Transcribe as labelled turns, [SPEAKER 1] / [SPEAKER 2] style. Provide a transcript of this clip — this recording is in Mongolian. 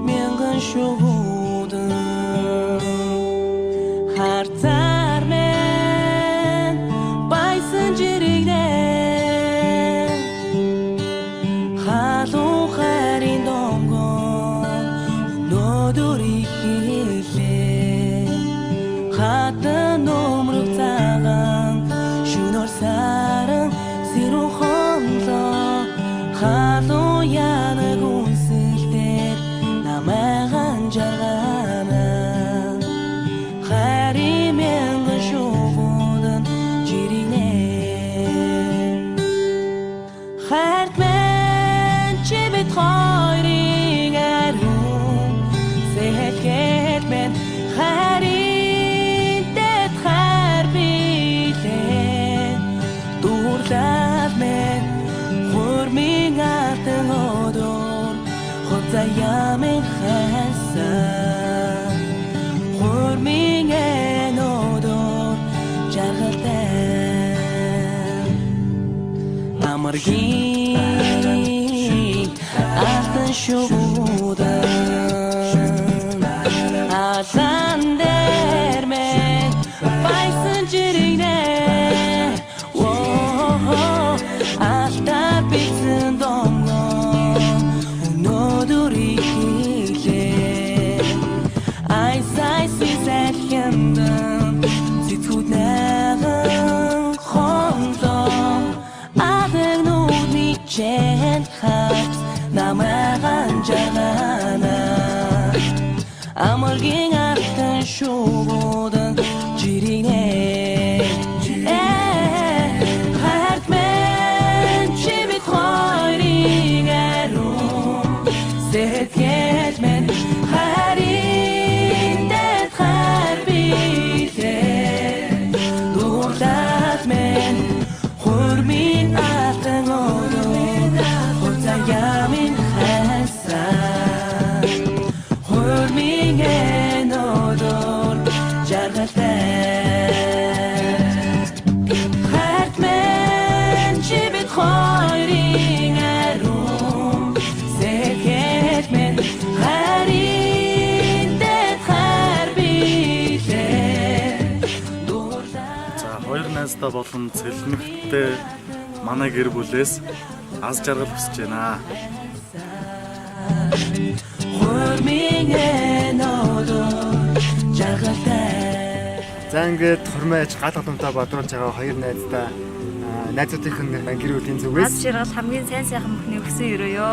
[SPEAKER 1] мянган шуудан хартаар мен байсан жирэгнээ халуун хайрын донгон өнөөдрийг хийлээ хатан номрог цагаан шөнөөр саран сэрүү хонлоо халуун янаг үнсэлдэр намайг жаргана хайрын мянган шуудан жирэгнээ хайрт мен чи бид хоёрын ариун сэлгээд мен хайрын дэд хайр билээ дурлаад мен хурмын алтан одор хозаяамын хайсан хурмын одор жаргалтай амаргийн алтан шуудан алан дээр мен байсан жирэгнээ алтар битсэн донгон өнөөдрийг хийлээ айсай сэлхэмдэн зэтгүүд нэгэн хонлоо адаг нүдний чэнд хат намайг жаргана амаргийн алтан шуудан жирэгнээ хайрт мен чи бид хоёрын ариун сэлгээд мен хайрын дэд хайр билээ дурлаад мен хурмын алтан одор хозаяамын хайсан хурмын одор жаргалтай хайрт мен чи бид хоёрын ариун сэлгээд мен хайрын дэд хайр билээ
[SPEAKER 2] За хоёр найзтай болон цэлмэгтэй манай гэр бүлээс аз жаргал хүсэж байна.
[SPEAKER 1] хурмын одор жаргалтай
[SPEAKER 3] За ингээд хурмайж гал голомтой бодруулж байгаа хоёр найзтай найзуудынхын гэр бүлийн зүгээс
[SPEAKER 4] аз жаргал хамгийн сайн сайхан бүхний өгсөн өрөөё.